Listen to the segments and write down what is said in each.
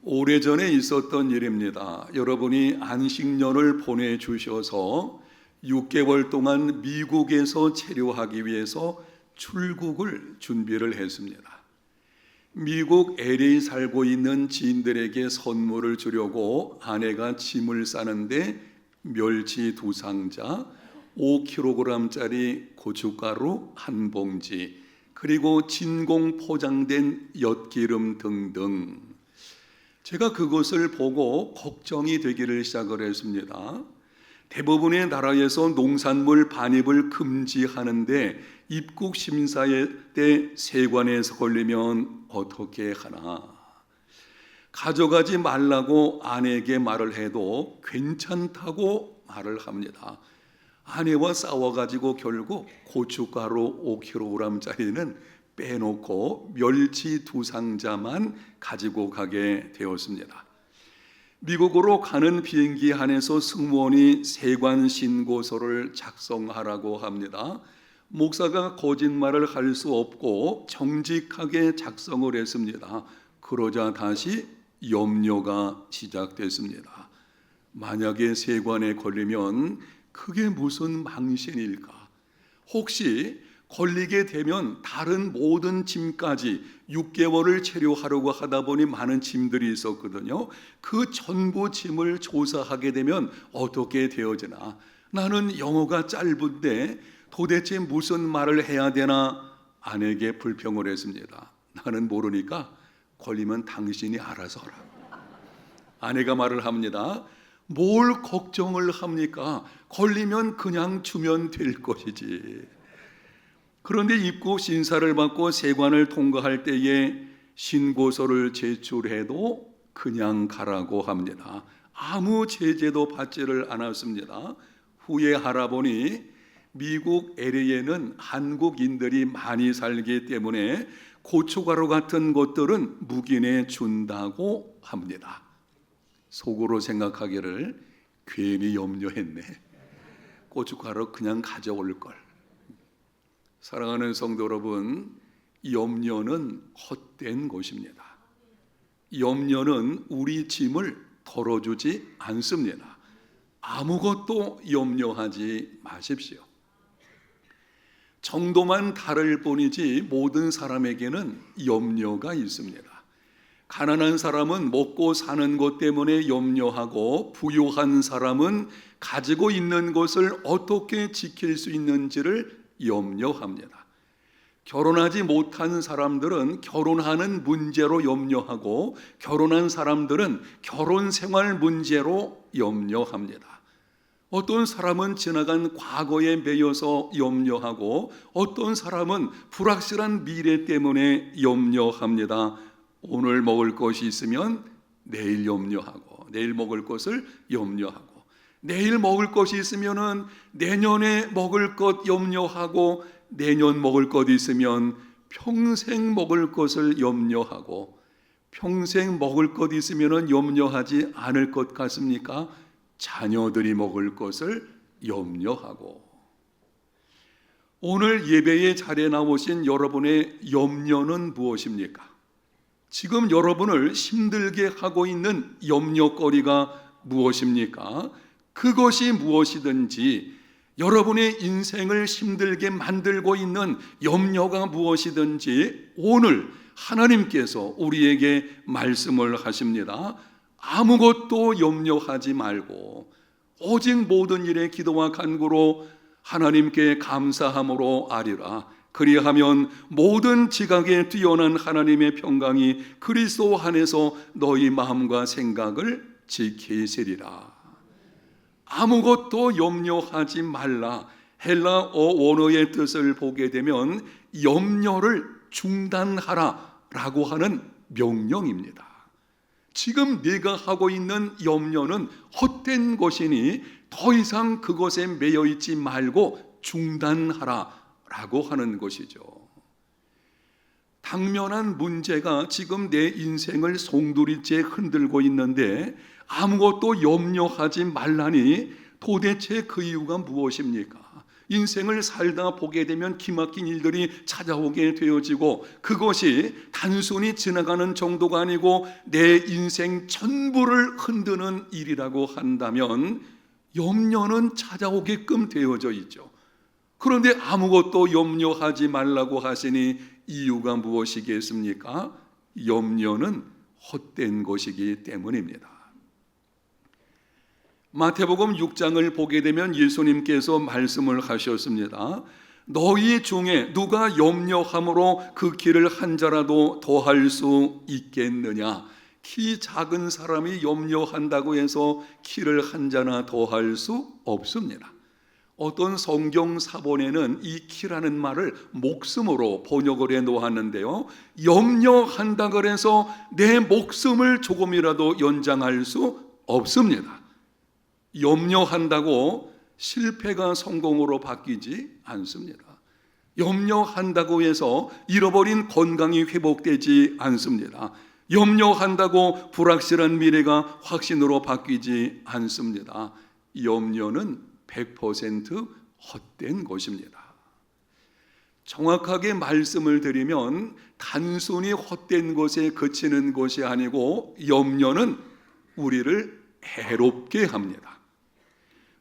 오래전에 있었던 일입니다. 여러분이 안식년을 보내주셔서 6개월 동안 미국에서 체류하기 위해서 출국을 준비를 했습니다. 미국 LA 살고 있는 지인들에게 선물을 주려고 아내가 짐을 싸는데 멸치 2상자, 5kg짜리 고춧가루 한 봉지, 그리고 진공 포장된 엿기름 등등. 제가 그것을 보고 걱정이 되기를 시작을 했습니다. 대부분의 나라에서 농산물 반입을 금지하는데 입국 심사에 때 세관에서 걸리면 어떻게 하나. 가져가지 말라고 아내에게 말을 해도 괜찮다고 말을 합니다. 아내와 싸워가지고 결국 고춧가루 5kg짜리는 빼놓고 멸치 2상자만 가지고 가게 되었습니다. 미국으로 가는 비행기 안에서 승무원이 세관 신고서를 작성하라고 합니다. 목사가 거짓말을 할 수 없고 정직하게 작성을 했습니다. 그러자 다시 염려가 시작됐습니다. 만약에 세관에 걸리면 그게 무슨 망신일까? 혹시 걸리게 되면 다른 모든 짐까지 6개월을 체류하려고 하다 보니 많은 짐들이 있었거든요. 그 전부 짐을 조사하게 되면 어떻게 되어지나? 나는 영어가 짧은데 도대체 무슨 말을 해야 되나? 아내에게 불평을 했습니다. 나는 모르니까 걸리면 당신이 알아서 하라. 아내가 말을 합니다. 뭘 걱정을 합니까? 걸리면 그냥 주면 될 것이지. 그런데 입국 심사를 받고 세관을 통과할 때에 신고서를 제출해도 그냥 가라고 합니다. 아무 제재도 받지를 않았습니다. 후에 알아보니 미국 LA에는 한국인들이 많이 살기 때문에 고춧가루 같은 것들은 묵인해 준다고 합니다. 속으로 생각하기를 괜히 염려했네. 고춧가루 그냥 가져올 걸. 사랑하는 성도 여러분, 염려는 헛된 것입니다. 염려는 우리 짐을 덜어주지 않습니다. 아무것도 염려하지 마십시오. 정도만 다를 뿐이지 모든 사람에게는 염려가 있습니다. 가난한 사람은 먹고 사는 것 때문에 염려하고, 부유한 사람은 가지고 있는 것을 어떻게 지킬 수 있는지를 염려합니다. 결혼하지 못한 사람들은 결혼하는 문제로 염려하고, 결혼한 사람들은 결혼 생활 문제로 염려합니다. 어떤 사람은 지나간 과거에 매여서 염려하고, 어떤 사람은 불확실한 미래 때문에 염려합니다. 오늘 먹을 것이 있으면 내일 염려하고, 내일 먹을 것을 염려하고, 내일 먹을 것이 있으면은 내년에 먹을 것 염려하고, 내년 먹을 것 있으면 평생 먹을 것을 염려하고, 평생 먹을 것 있으면은 염려하지 않을 것 같습니까? 자녀들이 먹을 것을 염려하고. 오늘 예배의 자리에 나오신 여러분의 염려는 무엇입니까? 지금 여러분을 힘들게 하고 있는 염려거리가 무엇입니까? 그것이 무엇이든지, 여러분의 인생을 힘들게 만들고 있는 염려가 무엇이든지 오늘 하나님께서 우리에게 말씀을 하십니다. 아무것도 염려하지 말고 오직 모든 일에 기도와 간구로 하나님께 감사함으로 아리라. 그리하면 모든 지각에 뛰어난 하나님의 평강이 그리스도 안에서 너희 마음과 생각을 지키시리라. 아무것도 염려하지 말라. 헬라어 원어의 뜻을 보게 되면 염려를 중단하라 라고 하는 명령입니다. 지금 네가 하고 있는 염려는 헛된 것이니 더 이상 그것에 매여 있지 말고 중단하라 라고 하는 것이죠. 당면한 문제가 지금 내 인생을 송두리째 흔들고 있는데 아무것도 염려하지 말라니 도대체 그 이유가 무엇입니까? 인생을 살다 보게 되면 기막힌 일들이 찾아오게 되어지고, 그것이 단순히 지나가는 정도가 아니고 내 인생 전부를 흔드는 일이라고 한다면 염려는 찾아오게끔 되어져 있죠. 그런데 아무것도 염려하지 말라고 하시니 이유가 무엇이겠습니까? 염려는 헛된 것이기 때문입니다. 마태복음 6장을 보게 되면 예수님께서 말씀을 하셨습니다. 너희 중에 누가 염려함으로 그 길을 한 자라도 더할 수 있겠느냐? 키 작은 사람이 염려한다고 해서 키를 한 자나 더할 수 없습니다. 어떤 성경 사본에는 이 키라는 말을 목숨으로 번역을 해 놓았는데요, 염려한다 그래서 내 목숨을 조금이라도 연장할 수 없습니다. 염려한다고 실패가 성공으로 바뀌지 않습니다. 염려한다고 해서 잃어버린 건강이 회복되지 않습니다. 염려한다고 불확실한 미래가 확신으로 바뀌지 않습니다. 염려는 100% 헛된 것입니다. 정확하게 말씀을 드리면 단순히 헛된 것에 그치는 것이 아니고 염려는 우리를 해롭게 합니다.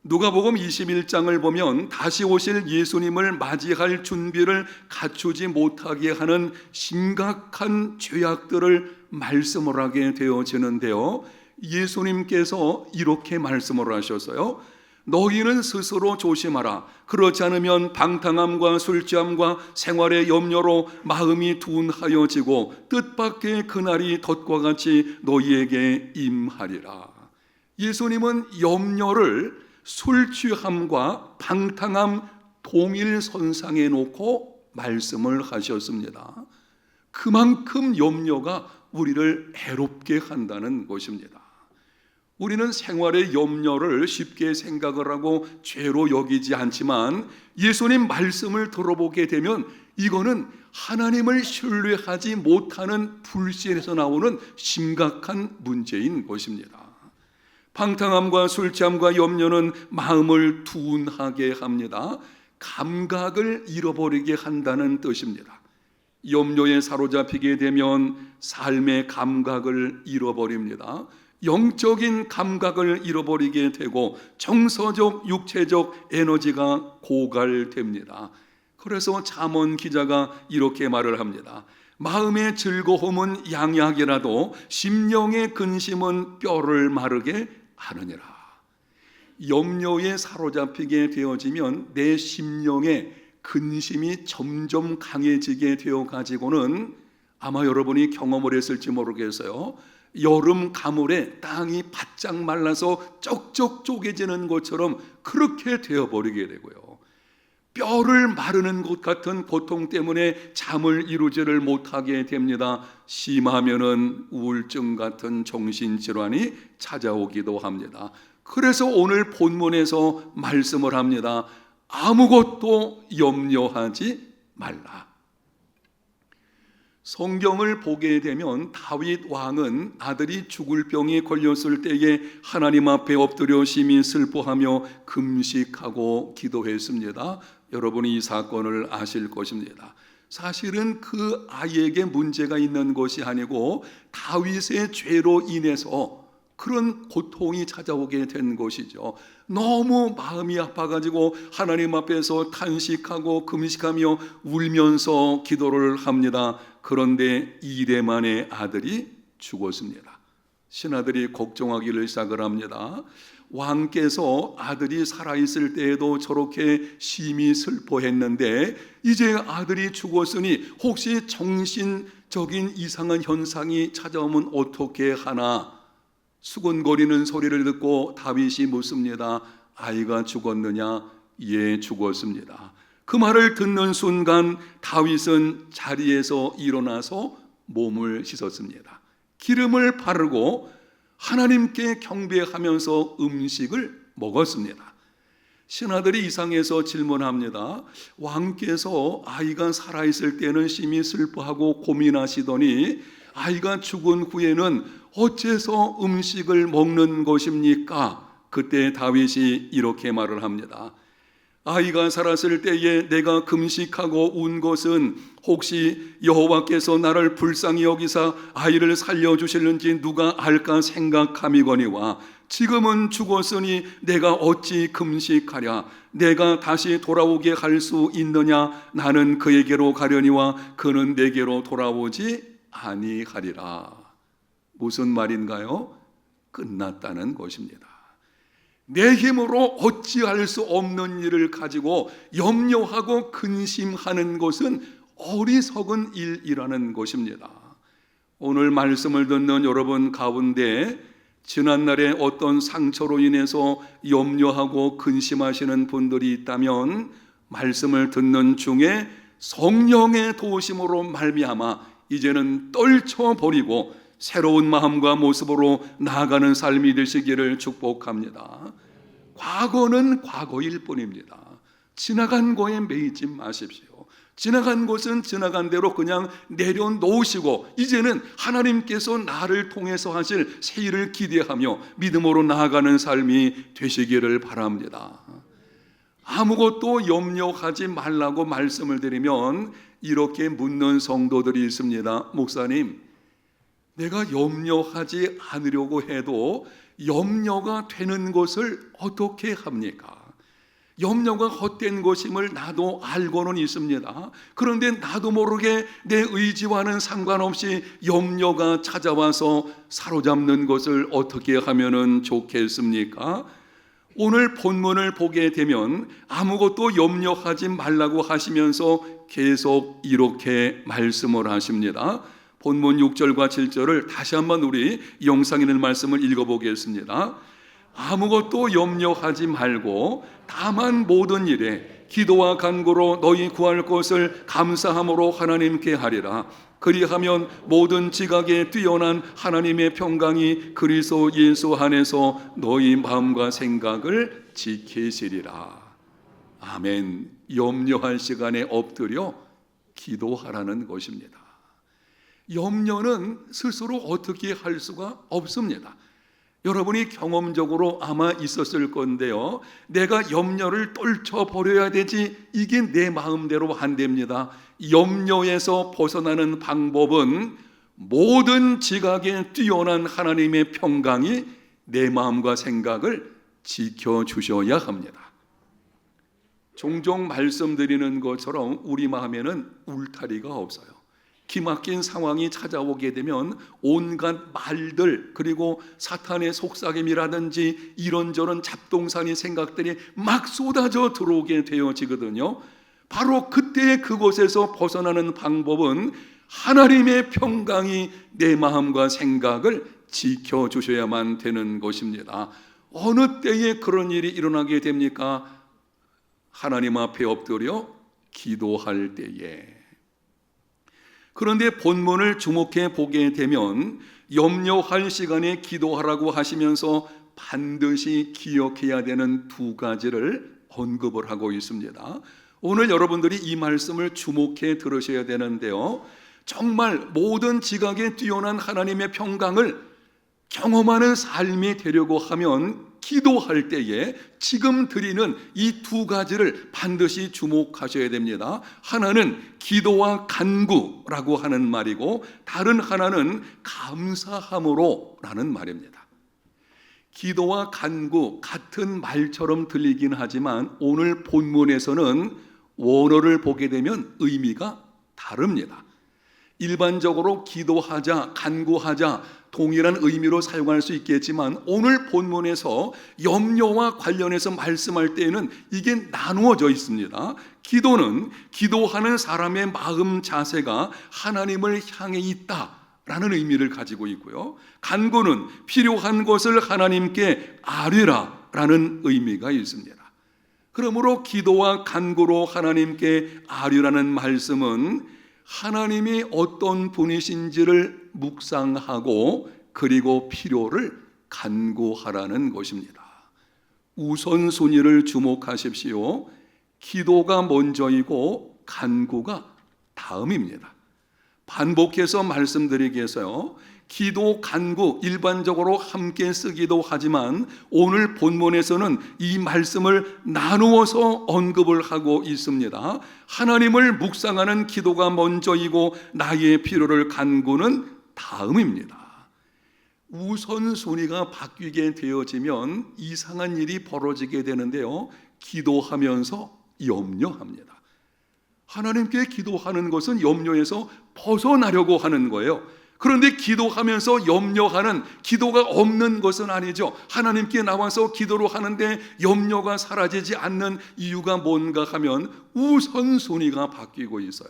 누가복음 21장을 보면 다시 오실 예수님을 맞이할 준비를 갖추지 못하게 하는 심각한 죄악들을 말씀을 하게 되어지는데요, 예수님께서 이렇게 말씀을 하셨어요. 너희는 스스로 조심하라. 그렇지 않으면 방탕함과 술취함과 생활의 염려로 마음이 둔하여지고 뜻밖의 그날이 덫과 같이 너희에게 임하리라. 예수님은 염려를 술 취함과 방탕함 동일선상에 놓고 말씀을 하셨습니다. 그만큼 염려가 우리를 해롭게 한다는 것입니다. 우리는 생활의 염려를 쉽게 생각을 하고 죄로 여기지 않지만 예수님 말씀을 들어보게 되면 이거는 하나님을 신뢰하지 못하는 불신에서 나오는 심각한 문제인 것입니다. 방탕함과 술취함과 염려는 마음을 둔하게 합니다. 감각을 잃어버리게 한다는 뜻입니다. 염려에 사로잡히게 되면 삶의 감각을 잃어버립니다. 영적인 감각을 잃어버리게 되고 정서적, 육체적 에너지가 고갈됩니다. 그래서 잠언 기자가 이렇게 말을 합니다. 마음의 즐거움은 양약이라도 심령의 근심은 뼈를 마르게 하느니라. 염려에 사로잡히게 되어지면 내 심령의 근심이 점점 강해지게 되어 가지고는 아마 여러분이 경험을 했을지 모르겠어요. 여름 가물에 땅이 바짝 말라서 쩍쩍 쪼개지는 것처럼 그렇게 되어버리게 되고요, 뼈를 마르는 것 같은 고통 때문에 잠을 이루지를 못하게 됩니다. 심하면은 우울증 같은 정신질환이 찾아오기도 합니다. 그래서 오늘 본문에서 말씀을 합니다. 아무것도 염려하지 말라. 성경을 보게 되면 다윗 왕은 아들이 죽을 병에 걸렸을 때에 하나님 앞에 엎드려 심히 슬퍼하며 금식하고 기도했습니다. 여러분이 이 사건을 아실 것입니다. 사실은 그 아이에게 문제가 있는 것이 아니고 다윗의 죄로 인해서 그런 고통이 찾아오게 된 것이죠. 너무 마음이 아파가지고 하나님 앞에서 탄식하고 금식하며 울면서 기도를 합니다. 그런데 2대 만에 아들이 죽었습니다. 신하들이 걱정하기를 시작을 합니다. 왕께서 아들이 살아있을 때에도 저렇게 심히 슬퍼했는데 이제 아들이 죽었으니 혹시 정신적인 이상한 현상이 찾아오면 어떻게 하나? 수근거리는 소리를 듣고 다윗이 묻습니다. 아이가 죽었느냐? 예, 죽었습니다. 그 말을 듣는 순간 다윗은 자리에서 일어나서 몸을 씻었습니다. 기름을 바르고 하나님께 경배하면서 음식을 먹었습니다. 신하들이 이상해서 질문합니다. 왕께서 아이가 살아있을 때는 심히 슬퍼하고 고민하시더니 아이가 죽은 후에는 어째서 음식을 먹는 것입니까? 그때 다윗이 이렇게 말을 합니다. 아이가 살았을 때에 내가 금식하고 운 것은 혹시 여호와께서 나를 불쌍히 여기사 아이를 살려주실는지 누가 알까 생각함이거니와 지금은 죽었으니 내가 어찌 금식하랴. 내가 다시 돌아오게 할 수 있느냐. 나는 그에게로 가려니와 그는 내게로 돌아오지 아니하리라. 무슨 말인가요? 끝났다는 것입니다. 내 힘으로 어찌할 수 없는 일을 가지고 염려하고 근심하는 것은 어리석은 일이라는 것입니다. 오늘 말씀을 듣는 여러분 가운데 지난날에 어떤 상처로 인해서 염려하고 근심하시는 분들이 있다면 말씀을 듣는 중에 성령의 도우심으로 말미암아 이제는 떨쳐버리고 새로운 마음과 모습으로 나아가는 삶이 되시기를 축복합니다. 과거는 과거일 뿐입니다. 지나간 거에 매이지 마십시오. 지나간 것은 지나간 대로 그냥 내려놓으시고 이제는 하나님께서 나를 통해서 하실 새 일을 기대하며 믿음으로 나아가는 삶이 되시기를 바랍니다. 아무것도 염려하지 말라고 말씀을 드리면 이렇게 묻는 성도들이 있습니다. 목사님, 내가 염려하지 않으려고 해도 염려가 되는 것을 어떻게 합니까? 염려가 헛된 것임을 나도 알고는 있습니다. 그런데 나도 모르게 내 의지와는 상관없이 염려가 찾아와서 사로잡는 것을 어떻게 하면 좋겠습니까? 오늘 본문을 보게 되면 아무것도 염려하지 말라고 하시면서 계속 이렇게 말씀을 하십니다. 본문 6절과 7절을 다시 한번 우리 영상 있는 말씀을 읽어보겠습니다. 아무것도 염려하지 말고 다만 모든 일에 기도와 간구로 너희 구할 것을 감사함으로 하나님께 하리라. 그리하면 모든 지각에 뛰어난 하나님의 평강이 그리스도 예수 안에서 너희 마음과 생각을 지키시리라. 아멘. 염려할 시간에 엎드려 기도하라는 것입니다. 염려는 스스로 어떻게 할 수가 없습니다. 여러분이 경험적으로 아마 있었을 건데요, 내가 염려를 떨쳐버려야 되지, 이게 내 마음대로 안 됩니다. 염려에서 벗어나는 방법은 모든 지각에 뛰어난 하나님의 평강이 내 마음과 생각을 지켜주셔야 합니다. 종종 말씀드리는 것처럼 우리 마음에는 울타리가 없어요. 기막힌 상황이 찾아오게 되면 온갖 말들, 그리고 사탄의 속삭임이라든지 이런저런 잡동사니 생각들이 막 쏟아져 들어오게 되어지거든요. 바로 그때 그곳에서 벗어나는 방법은 하나님의 평강이 내 마음과 생각을 지켜주셔야만 되는 것입니다. 어느 때에 그런 일이 일어나게 됩니까? 하나님 앞에 엎드려 기도할 때에. 그런데 본문을 주목해 보게 되면 염려할 시간에 기도하라고 하시면서 반드시 기억해야 되는 두 가지를 언급을 하고 있습니다. 오늘 여러분들이 이 말씀을 주목해 들으셔야 되는데요, 정말 모든 지각에 뛰어난 하나님의 평강을 경험하는 삶이 되려고 하면 기도할 때에 지금 드리는 이 두 가지를 반드시 주목하셔야 됩니다. 하나는 기도와 간구라고 하는 말이고, 다른 하나는 감사함으로 라는 말입니다. 기도와 간구 같은 말처럼 들리긴 하지만 오늘 본문에서는 원어를 보게 되면 의미가 다릅니다. 일반적으로 기도하자, 간구하자 동일한 의미로 사용할 수 있겠지만 오늘 본문에서 염려와 관련해서 말씀할 때에는 이게 나누어져 있습니다. 기도는 기도하는 사람의 마음 자세가 하나님을 향해 있다라는 의미를 가지고 있고요, 간구는 필요한 것을 하나님께 아뢰라라는 의미가 있습니다. 그러므로 기도와 간구로 하나님께 아뢰라는 말씀은 하나님이 어떤 분이신지를 묵상하고 그리고 필요를 간구하라는 것입니다. 우선순위를 주목하십시오. 기도가 먼저이고 간구가 다음입니다. 반복해서 말씀드리기 위해서요, 기도 간구 일반적으로 함께 쓰기도 하지만 오늘 본문에서는 이 말씀을 나누어서 언급을 하고 있습니다. 하나님을 묵상하는 기도가 먼저이고 나의 필요를 간구는 다음입니다. 우선순위가 바뀌게 되어지면 이상한 일이 벌어지게 되는데요, 기도하면서 염려합니다. 하나님께 기도하는 것은 염려에서 벗어나려고 하는 거예요. 그런데 기도하면서 염려하는, 기도가 없는 것은 아니죠. 하나님께 나와서 기도를 하는데 염려가 사라지지 않는 이유가 뭔가 하면 우선순위가 바뀌고 있어요.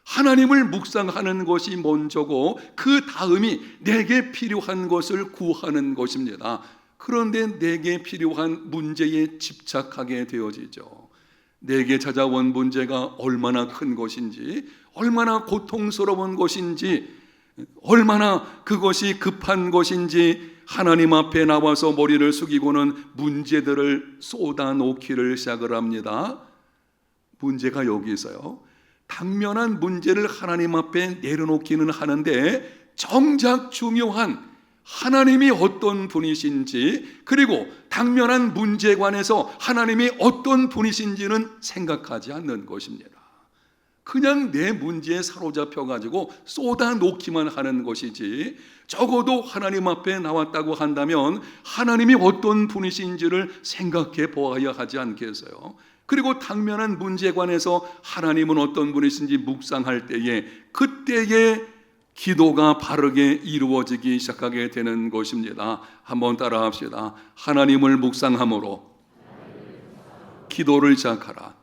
하나님을 묵상하는 것이 먼저고 그 다음이 내게 필요한 것을 구하는 것입니다. 그런데 내게 필요한 문제에 집착하게 되어지죠. 내게 찾아온 문제가 얼마나 큰 것인지, 얼마나 고통스러운 것인지, 얼마나 그것이 급한 것인지 하나님 앞에 나와서 머리를 숙이고는 문제들을 쏟아놓기를 시작을 합니다. 문제가 여기 있어요. 당면한 문제를 하나님 앞에 내려놓기는 하는데 정작 중요한 하나님이 어떤 분이신지, 그리고 당면한 문제에 관해서 하나님이 어떤 분이신지는 생각하지 않는 것입니다. 그냥 내 문제에 사로잡혀 가지고 쏟아놓기만 하는 것이지, 적어도 하나님 앞에 나왔다고 한다면 하나님이 어떤 분이신지를 생각해 보아야 하지 않겠어요? 그리고 당면한 문제에 관해서 하나님은 어떤 분이신지 묵상할 때에, 그때에 기도가 바르게 이루어지기 시작하게 되는 것입니다. 한번 따라 합시다. 하나님을 묵상함으로 기도를 시작하라.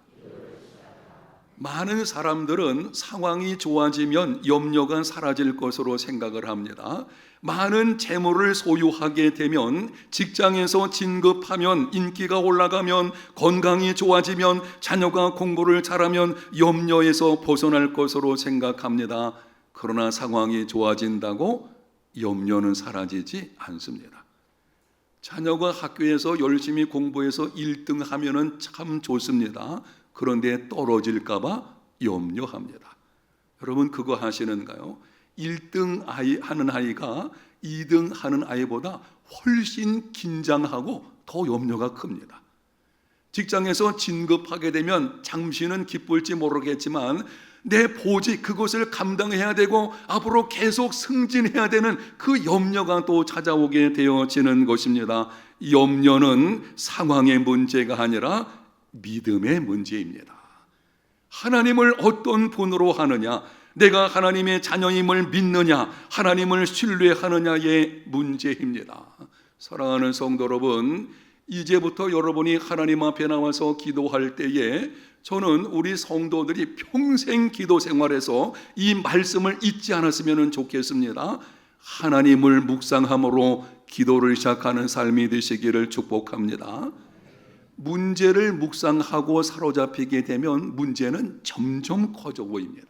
많은 사람들은 상황이 좋아지면 염려가 사라질 것으로 생각을 합니다. 많은 재물을 소유하게 되면, 직장에서 진급하면, 인기가 올라가면, 건강이 좋아지면, 자녀가 공부를 잘하면 염려에서 벗어날 것으로 생각합니다. 그러나 상황이 좋아진다고 염려는 사라지지 않습니다. 자녀가 학교에서 열심히 공부해서 1등 하면은 참 좋습니다. 그런데 떨어질까 봐 염려합니다. 여러분 그거 하시는가요? 1등 하는 아이가 2등 하는 아이보다 훨씬 긴장하고 더 염려가 큽니다. 직장에서 진급하게 되면 잠시는 기쁠지 모르겠지만 내 보직, 그것을 감당해야 되고 앞으로 계속 승진해야 되는 그 염려가 또 찾아오게 되어지는 것입니다. 염려는 상황의 문제가 아니라 믿음의 문제입니다. 하나님을 어떤 분으로 하느냐, 내가 하나님의 자녀임을 믿느냐, 하나님을 신뢰하느냐의 문제입니다. 사랑하는 성도 여러분, 이제부터 여러분이 하나님 앞에 나와서 기도할 때에 저는 우리 성도들이 평생 기도 생활에서 이 말씀을 잊지 않았으면 좋겠습니다. 하나님을 묵상함으로 기도를 시작하는 삶이 되시기를 축복합니다. 문제를 묵상하고 사로잡히게 되면 문제는 점점 커져 보입니다.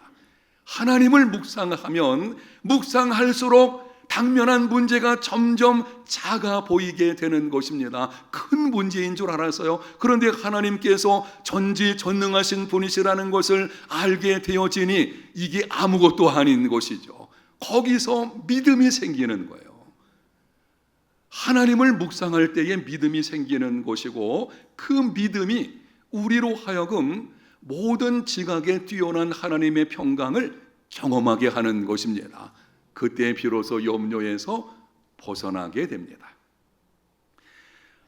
하나님을 묵상하면 묵상할수록 당면한 문제가 점점 작아 보이게 되는 것입니다. 큰 문제인 줄 알았어요. 그런데 하나님께서 전지전능하신 분이시라는 것을 알게 되어지니 이게 아무것도 아닌 것이죠. 거기서 믿음이 생기는 거예요. 하나님을 묵상할 때에 믿음이 생기는 것이고, 그 믿음이 우리로 하여금 모든 지각에 뛰어난 하나님의 평강을 경험하게 하는 것입니다. 그때 비로소 염려에서 벗어나게 됩니다.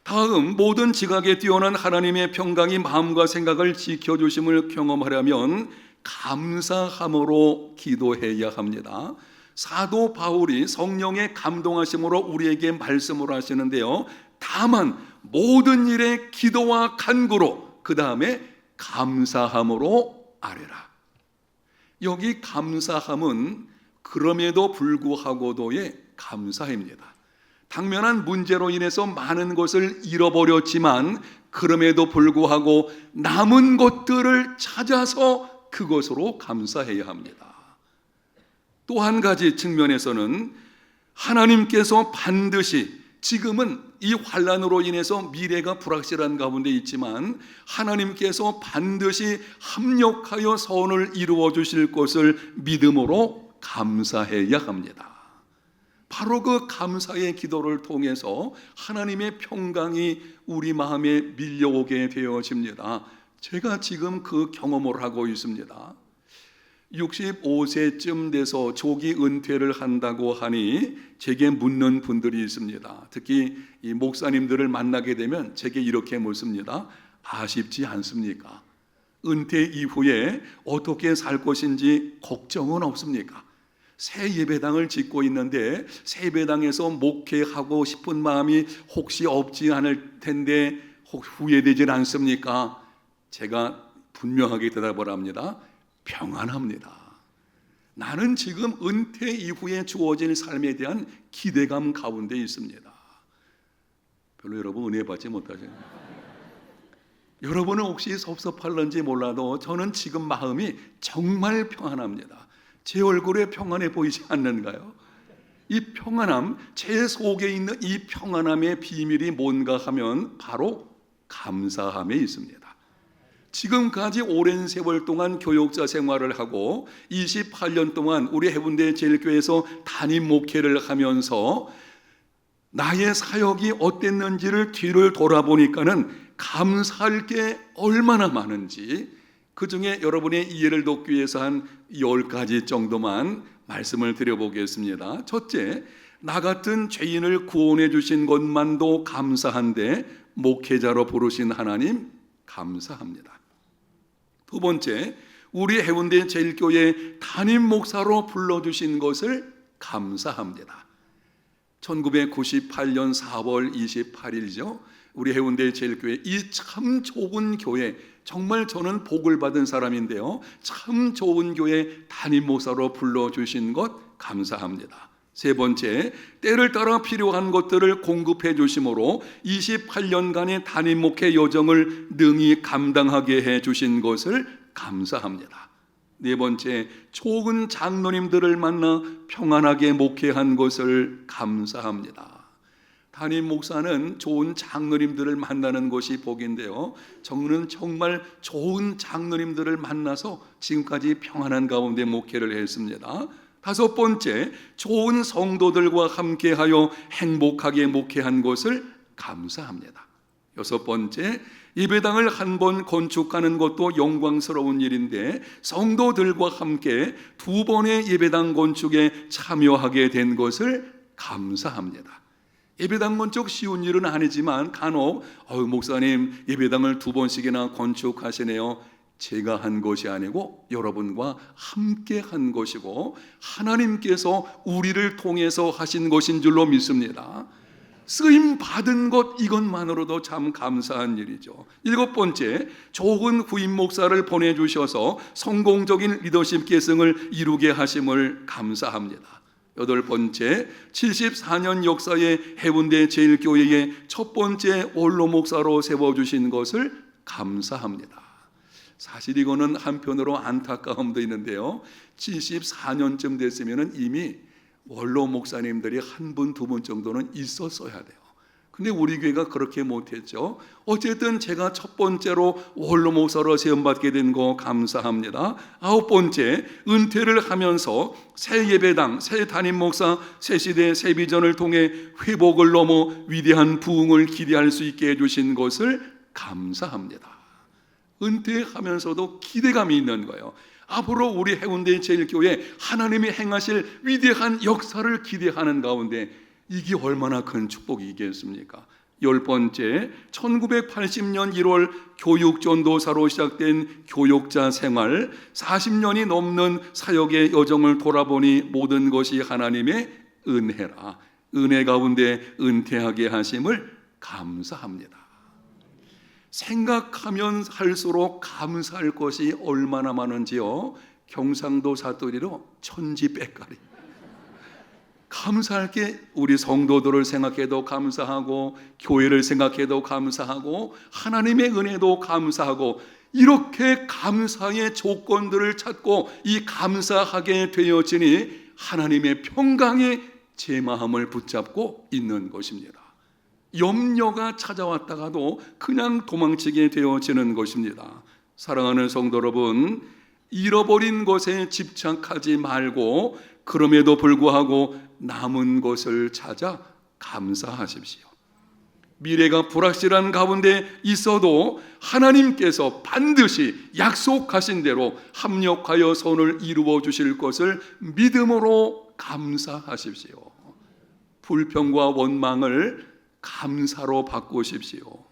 다음, 모든 지각에 뛰어난 하나님의 평강이 마음과 생각을 지켜주심을 경험하려면 감사함으로 기도해야 합니다. 사도 바울이 성령의 감동하심으로 우리에게 말씀을 하시는데요, 다만 모든 일에 기도와 간구로, 그 다음에 감사함으로 아뢰라. 여기 감사함은 그럼에도 불구하고도의 감사입니다. 당면한 문제로 인해서 많은 것을 잃어버렸지만 그럼에도 불구하고 남은 것들을 찾아서 그것으로 감사해야 합니다. 또 한 가지 측면에서는 하나님께서 반드시, 지금은 이 환난으로 인해서 미래가 불확실한 가운데 있지만 하나님께서 반드시 합력하여 선을 이루어 주실 것을 믿음으로 감사해야 합니다. 바로 그 감사의 기도를 통해서 하나님의 평강이 우리 마음에 밀려오게 되어집니다. 제가 지금 그 경험을 하고 있습니다. 65세쯤 돼서 조기 은퇴를 한다고 하니 제게 묻는 분들이 있습니다. 특히 이 목사님들을 만나게 되면 제게 이렇게 묻습니다. 아쉽지 않습니까? 은퇴 이후에 어떻게 살 것인지 걱정은 없습니까? 새 예배당을 짓고 있는데 새 예배당에서 목회하고 싶은 마음이 혹시 없지 않을 텐데 혹 후회되질 않습니까? 제가 분명하게 대답을 합니다. 평안합니다. 나는 지금 은퇴 이후에 주어질 삶에 대한 기대감 가운데 있습니다. 별로 여러분 은혜 받지 못하죠. 여러분은 혹시 섭섭할런지 몰라도 저는 지금 마음이 정말 평안합니다. 제 얼굴에 평안해 보이지 않는가요? 이 평안함, 제 속에 있는 이 평안함의 비밀이 뭔가 하면 바로 감사함에 있습니다. 지금까지 오랜 세월 동안 교육자 생활을 하고 28년 동안 우리 해운대 제일교회에서 담임 목회를 하면서 나의 사역이 어땠는지를 뒤를 돌아보니까는 감사할 게 얼마나 많은지, 그 중에 여러분의 이해를 돕기 위해서 한 10가지 정도만 말씀을 드려보겠습니다. 첫째, 나 같은 죄인을 구원해 주신 것만도 감사한데 목회자로 부르신 하나님 감사합니다. 두 번째, 우리 해운대 제일교회 담임 목사로 불러주신 것을 감사합니다. 1998년 4월 28일이죠. 우리 해운대 제일교회 이 참 좋은 교회, 정말 저는 복을 받은 사람인데요, 참 좋은 교회 담임 목사로 불러주신 것 감사합니다. 세 번째, 때를 따라 필요한 것들을 공급해 주심으로 28년간의 담임 목회 여정을 능히 감당하게 해 주신 것을 감사합니다. 네 번째, 좋은 장로님들을 만나 평안하게 목회한 것을 감사합니다. 담임 목사는 좋은 장로님들을 만나는 것이 복인데요, 저는 정말 좋은 장로님들을 만나서 지금까지 평안한 가운데 목회를 했습니다. 다섯 번째, 좋은 성도들과 함께하여 행복하게 목회한 것을 감사합니다. 여섯 번째, 예배당을 한 번 건축하는 것도 영광스러운 일인데 성도들과 함께 두 번의 예배당 건축에 참여하게 된 것을 감사합니다. 예배당 건축 쉬운 일은 아니지만 간혹 목사님 예배당을 두 번씩이나 건축하시네요. 제가 한 것이 아니고 여러분과 함께 한 것이고 하나님께서 우리를 통해서 하신 것인 줄로 믿습니다. 쓰임 받은 것 이것만으로도 참 감사한 일이죠. 일곱 번째, 좋은 후임 목사를 보내주셔서 성공적인 리더십 계승을 이루게 하심을 감사합니다. 여덟 번째, 74년 역사의 해운대 제일교회의 첫 번째 원로 목사로 세워주신 것을 감사합니다. 사실 이거는 한편으로 안타까움도 있는데요, 74년쯤 됐으면 이미 원로 목사님들이 한 분, 두 분 정도는 있었어야 돼요. 근데 우리 교회가 그렇게 못했죠. 어쨌든 제가 첫 번째로 원로 목사로 세움받게 된 거 감사합니다. 아홉 번째, 은퇴를 하면서 새 예배당, 새 담임 목사, 새 시대, 새 비전을 통해 회복을 넘어 위대한 부흥을 기대할 수 있게 해주신 것을 감사합니다. 은퇴하면서도 기대감이 있는 거예요. 앞으로 우리 해운대 제일교회 하나님이 행하실 위대한 역사를 기대하는 가운데 이게 얼마나 큰 축복이겠습니까? 열 번째, 1980년 1월 교육전도사로 시작된 교육자 생활, 40년이 넘는 사역의 여정을 돌아보니 모든 것이 하나님의 은혜라. 은혜 가운데 은퇴하게 하심을 감사합니다. 생각하면 할수록 감사할 것이 얼마나 많은지요. 경상도 사투리로 천지백가리. 감사할 게 우리 성도들을 생각해도 감사하고 교회를 생각해도 감사하고 하나님의 은혜도 감사하고 이렇게 감사의 조건들을 찾고 이 감사하게 되어지니 하나님의 평강이 제 마음을 붙잡고 있는 것입니다. 염려가 찾아왔다가도 그냥 도망치게 되어지는 것입니다. 사랑하는 성도 여러분, 잃어버린 것에 집착하지 말고 그럼에도 불구하고 남은 것을 찾아 감사하십시오. 미래가 불확실한 가운데 있어도 하나님께서 반드시 약속하신 대로 합력하여 선을 이루어 주실 것을 믿음으로 감사하십시오. 불평과 원망을 감사로 바꾸십시오.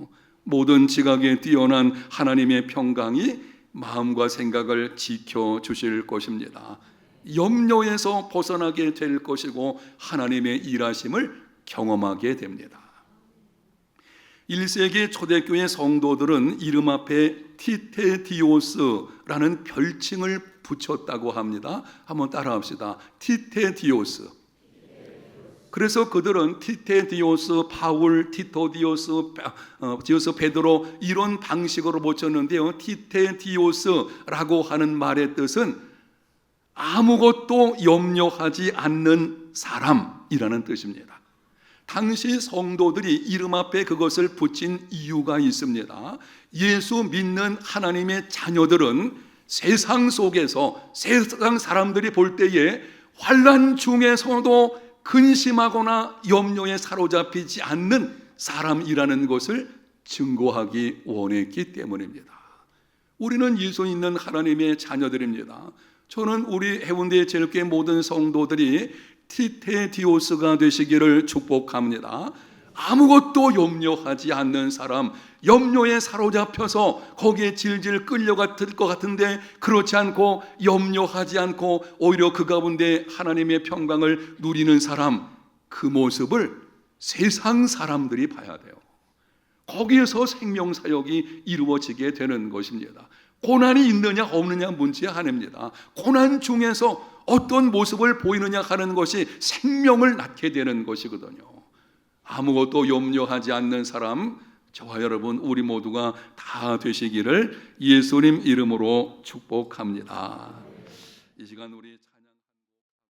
모든 지각에 뛰어난 하나님의 평강이 마음과 생각을 지켜주실 것입니다. 염려에서 벗어나게 될 것이고 하나님의 일하심을 경험하게 됩니다. 1세기 초대교회 성도들은 이름 앞에 티테디오스라는 별칭을 붙였다고 합니다. 한번 따라합시다. 티테디오스. 그래서 그들은 티테디오스, 바울, 티토디오스, 디오스 베드로 이런 방식으로 붙였는데요. 티테디오스라고 하는 말의 뜻은 아무것도 염려하지 않는 사람이라는 뜻입니다. 당시 성도들이 이름 앞에 그것을 붙인 이유가 있습니다. 예수 믿는 하나님의 자녀들은 세상 속에서 세상 사람들이 볼 때에 환난 중에서도 근심하거나 염려에 사로잡히지 않는 사람이라는 것을 증거하기 원했기 때문입니다. 우리는 예수 믿는 하나님의 자녀들입니다. 저는 우리 해운대 제일교회 모든 성도들이 티테디오스가 되시기를 축복합니다. 아무것도 염려하지 않는 사람, 염려에 사로잡혀서 거기에 질질 끌려갈 것 같은데 그렇지 않고 염려하지 않고 오히려 그 가운데 하나님의 평강을 누리는 사람, 그 모습을 세상 사람들이 봐야 돼요. 거기에서 생명사역이 이루어지게 되는 것입니다. 고난이 있느냐 없느냐 문제 아닙니다. 고난 중에서 어떤 모습을 보이느냐 하는 것이 생명을 낳게 되는 것이거든요. 아무것도 염려하지 않는 사람, 저와 여러분 우리 모두가 다 되시기를 예수님 이름으로 축복합니다. 이 시간 우리